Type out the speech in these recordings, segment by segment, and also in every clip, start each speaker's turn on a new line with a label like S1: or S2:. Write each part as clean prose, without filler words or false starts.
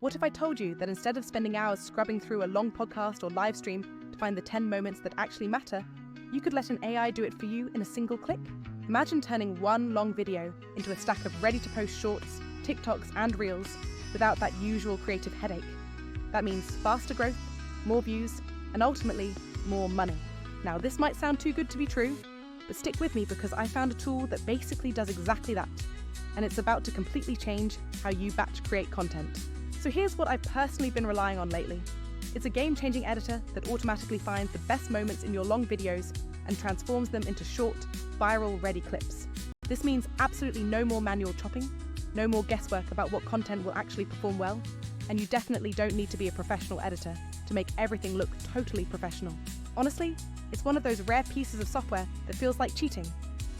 S1: What if I told you that instead of spending hours scrubbing through a long podcast or live stream to find the 10 moments that actually matter, you could let an AI do it for you in a single click? Imagine turning one long video into a stack of ready-to-post shorts, TikToks, and Reels without that usual creative headache. That means faster growth, more views, and ultimately, more money. Now, this might sound too good to be true, but stick with me because I found a tool that basically does exactly that, and it's about to completely change how you batch create content. So here's what I've personally been relying on lately. It's a game-changing editor that automatically finds the best moments in your long videos and transforms them into short, viral-ready clips. This means absolutely no more manual chopping, no more guesswork about what content will actually perform well, and you definitely don't need to be a professional editor to make everything look totally professional. Honestly, it's one of those rare pieces of software that feels like cheating,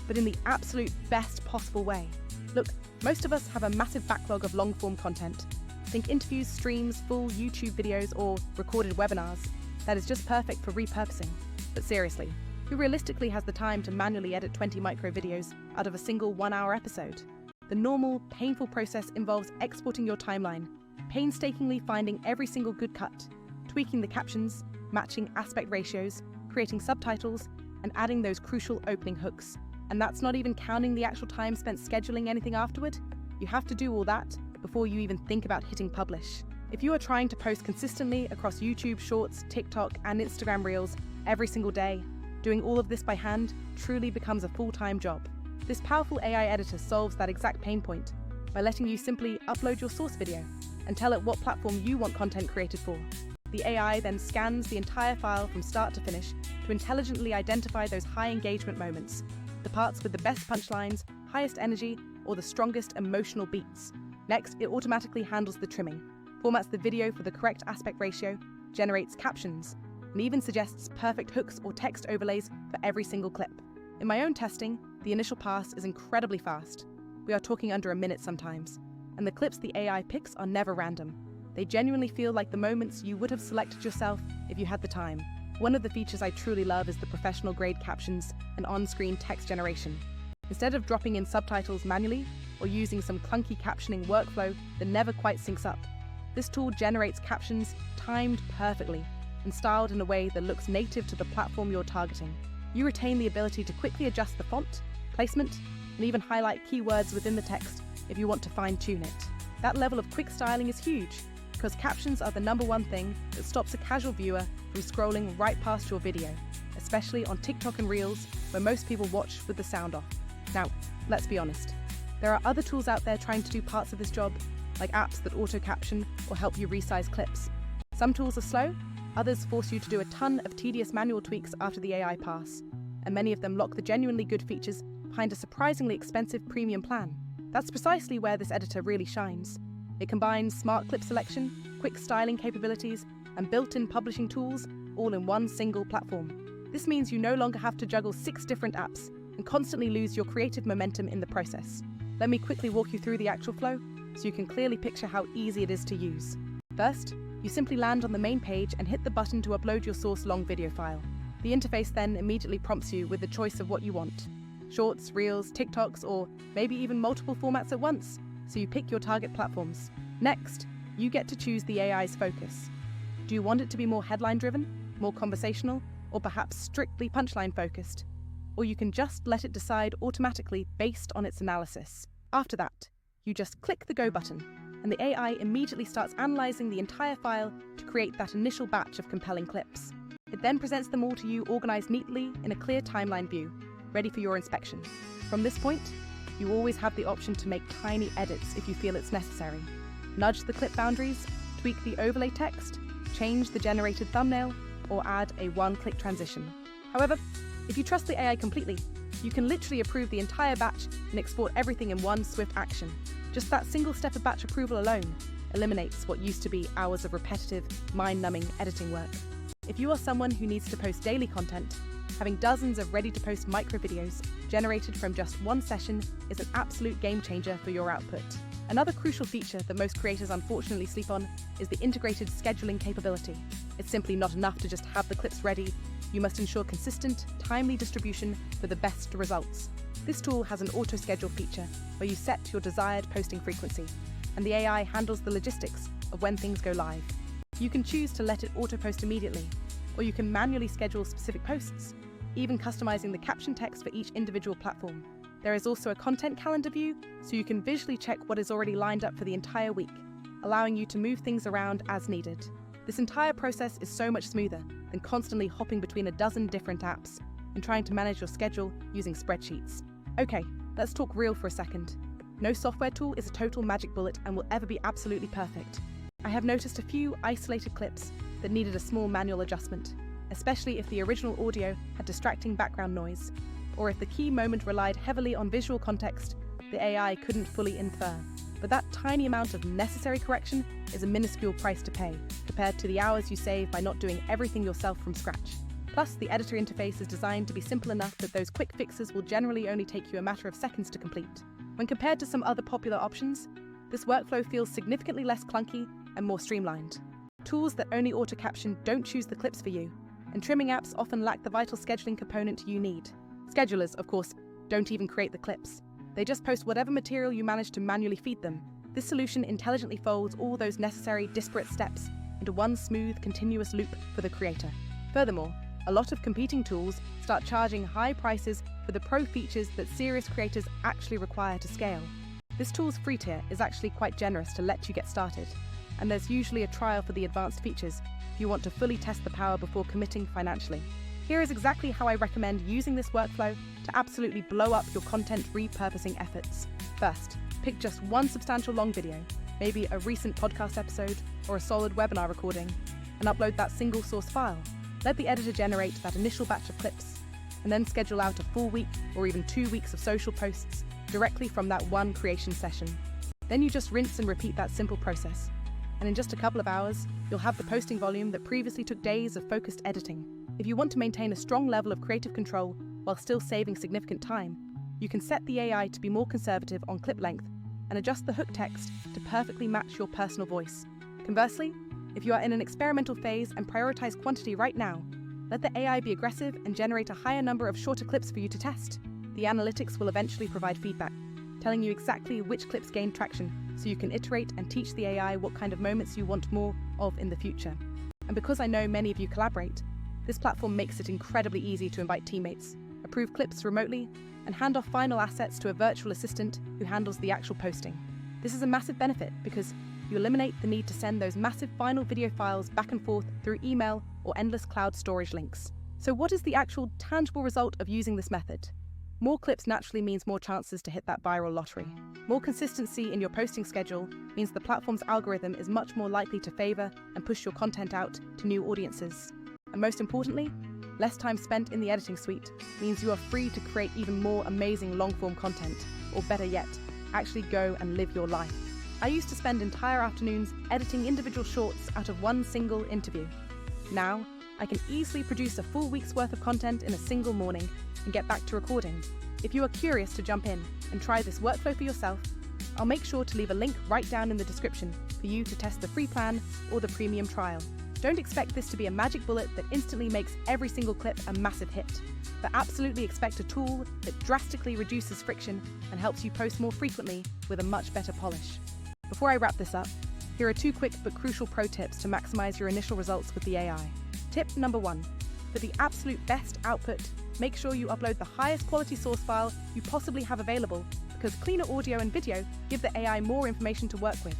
S1: but in the absolute best possible way. Look, most of us have a massive backlog of long-form content. Think interviews, streams, full YouTube videos, or recorded webinars. That is just perfect for repurposing. But seriously, who realistically has the time to manually edit 20 micro videos out of a single 1-hour episode? The normal, painful process involves exporting your timeline, painstakingly finding every single good cut, tweaking the captions, matching aspect ratios, creating subtitles, and adding those crucial opening hooks. And that's not even counting the actual time spent scheduling anything afterward. You have to do all that before you even think about hitting publish. If you are trying to post consistently across YouTube Shorts, TikTok, and Instagram Reels every single day, doing all of this by hand truly becomes a full-time job. This powerful AI editor solves that exact pain point by letting you simply upload your source video and tell it what platform you want content created for. The AI then scans the entire file from start to finish to intelligently identify those high engagement moments, the parts with the best punchlines, highest energy, or the strongest emotional beats. Next, it automatically handles the trimming, formats the video for the correct aspect ratio, generates captions, and even suggests perfect hooks or text overlays for every single clip. In my own testing, the initial pass is incredibly fast. We are talking under a minute sometimes, and the clips the AI picks are never random. They genuinely feel like the moments you would have selected yourself if you had the time. One of the features I truly love is the professional-grade captions and on-screen text generation. Instead of dropping in subtitles manually or using some clunky captioning workflow that never quite syncs up, this tool generates captions timed perfectly and styled in a way that looks native to the platform you're targeting. You retain the ability to quickly adjust the font, placement, and even highlight keywords within the text if you want to fine-tune it. That level of quick styling is huge, because captions are the #1 thing that stops a casual viewer from scrolling right past your video, especially on TikTok and Reels, where most people watch with the sound off. Now, let's be honest. There are other tools out there trying to do parts of this job, like apps that auto-caption or help you resize clips. Some tools are slow, others force you to do a ton of tedious manual tweaks after the AI pass, and many of them lock the genuinely good features behind a surprisingly expensive premium plan. That's precisely where this editor really shines. It combines smart clip selection, quick styling capabilities, and built-in publishing tools, all in one single platform. This means you no longer have to juggle 6 different apps and constantly lose your creative momentum in the process. Let me quickly walk you through the actual flow so you can clearly picture how easy it is to use. First, you simply land on the main page and hit the button to upload your source long video file. The interface then immediately prompts you with the choice of what you want: Shorts, Reels, TikToks, or maybe even multiple formats at once, so you pick your target platforms. Next, you get to choose the AI's focus. Do you want it to be more headline-driven, more conversational, or perhaps strictly punchline-focused? Or you can just let it decide automatically based on its analysis. After that, you just click the Go button, and the AI immediately starts analyzing the entire file to create that initial batch of compelling clips. It then presents them all to you organized neatly in a clear timeline view, ready for your inspection. From this point, you always have the option to make tiny edits if you feel it's necessary. Nudge the clip boundaries, tweak the overlay text, change the generated thumbnail, or add a one-click transition. However, if you trust the AI completely, you can literally approve the entire batch and export everything in one swift action. Just that single step of batch approval alone eliminates what used to be hours of repetitive, mind-numbing editing work. If you are someone who needs to post daily content, having dozens of ready-to-post micro videos generated from just one session is an absolute game changer for your output. Another crucial feature that most creators unfortunately sleep on is the integrated scheduling capability. It's simply not enough to just have the clips ready. You must ensure consistent, timely distribution for the best results. This tool has an auto-schedule feature where you set your desired posting frequency, and the AI handles the logistics of when things go live. You can choose to let it auto-post immediately, or you can manually schedule specific posts, even customizing the caption text for each individual platform. There is also a content calendar view, so you can visually check what is already lined up for the entire week, allowing you to move things around as needed. This entire process is so much smoother than constantly hopping between a dozen different apps and trying to manage your schedule using spreadsheets. Okay, let's talk real for a second. No software tool is a total magic bullet and will ever be absolutely perfect. I have noticed a few isolated clips that needed a small manual adjustment, especially if the original audio had distracting background noise, or if the key moment relied heavily on visual context the AI couldn't fully infer. But that tiny amount of necessary correction is a minuscule price to pay, compared to the hours you save by not doing everything yourself from scratch. Plus, the editor interface is designed to be simple enough that those quick fixes will generally only take you a matter of seconds to complete. When compared to some other popular options, this workflow feels significantly less clunky and more streamlined. Tools that only auto-caption don't choose the clips for you, and trimming apps often lack the vital scheduling component you need. Schedulers, of course, don't even create the clips. They just post whatever material you manage to manually feed them. This solution intelligently folds all those necessary, disparate steps into one smooth, continuous loop for the creator. Furthermore, a lot of competing tools start charging high prices for the pro features that serious creators actually require to scale. This tool's free tier is actually quite generous to let you get started, and there's usually a trial for the advanced features if you want to fully test the power before committing financially. Here is exactly how I recommend using this workflow to absolutely blow up your content repurposing efforts. First, pick just one substantial long video, maybe a recent podcast episode or a solid webinar recording, and upload that single source file. Let the editor generate that initial batch of clips, and then schedule out a full week or even 2 weeks of social posts directly from that one creation session. Then you just rinse and repeat that simple process, and in just a couple of hours, you'll have the posting volume that previously took days of focused editing. If you want to maintain a strong level of creative control while still saving significant time, you can set the AI to be more conservative on clip length and adjust the hook text to perfectly match your personal voice. Conversely, if you are in an experimental phase and prioritize quantity right now, let the AI be aggressive and generate a higher number of shorter clips for you to test. The analytics will eventually provide feedback, telling you exactly which clips gain traction, so you can iterate and teach the AI what kind of moments you want more of in the future. And because I know many of you collaborate, this platform makes it incredibly easy to invite teammates, approve clips remotely, and hand off final assets to a virtual assistant who handles the actual posting. This is a massive benefit because you eliminate the need to send those massive final video files back and forth through email or endless cloud storage links. So what is the actual tangible result of using this method? More clips naturally means more chances to hit that viral lottery. More consistency in your posting schedule means the platform's algorithm is much more likely to favor and push your content out to new audiences. And most importantly, less time spent in the editing suite means you are free to create even more amazing long-form content, or better yet, actually go and live your life. I used to spend entire afternoons editing individual shorts out of one single interview. Now, I can easily produce a full week's worth of content in a single morning and get back to recording. If you are curious to jump in and try this workflow for yourself, I'll make sure to leave a link right down in the description for you to test the free plan or the premium trial. Don't expect this to be a magic bullet that instantly makes every single clip a massive hit, but absolutely expect a tool that drastically reduces friction and helps you post more frequently with a much better polish. Before I wrap this up, here are 2 quick but crucial pro tips to maximize your initial results with the AI. Tip number 1. For the absolute best output, make sure you upload the highest quality source file you possibly have available, because cleaner audio and video give the AI more information to work with.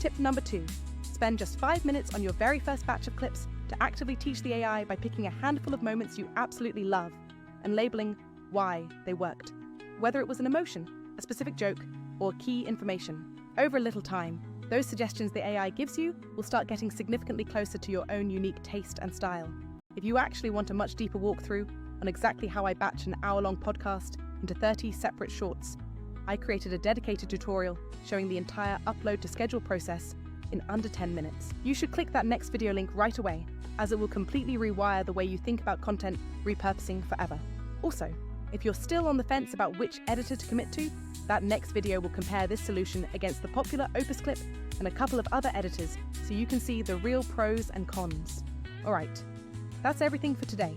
S1: Tip number 2. Spend just 5 minutes on your very first batch of clips to actively teach the AI by picking a handful of moments you absolutely love and labeling why they worked. Whether it was an emotion, a specific joke, or key information. Over a little time, those suggestions the AI gives you will start getting significantly closer to your own unique taste and style. If you actually want a much deeper walkthrough on exactly how I batch an hour-long podcast into 30 separate shorts, I created a dedicated tutorial showing the entire upload to schedule process in under 10 minutes. You should click that next video link right away, as it will completely rewire the way you think about content repurposing forever. Also, if you're still on the fence about which editor to commit to, that next video will compare this solution against the popular OpusClip and a couple of other editors, so you can see the real pros and cons. Alright, that's everything for today.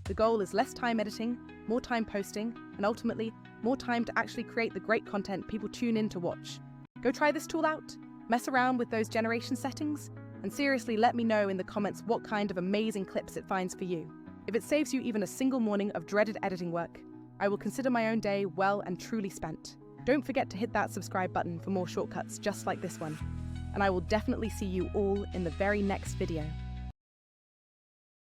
S1: The goal is less time editing, more time posting, and ultimately, more time to actually create the great content people tune in to watch. Go try this tool out, Mess around with those generation settings, and seriously let me know in the comments what kind of amazing clips it finds for you. If it saves you even a single morning of dreaded editing work, I will consider my own day well and truly spent. Don't forget to hit that subscribe button for more shortcuts just like this one. And I will definitely see you all in the very next video.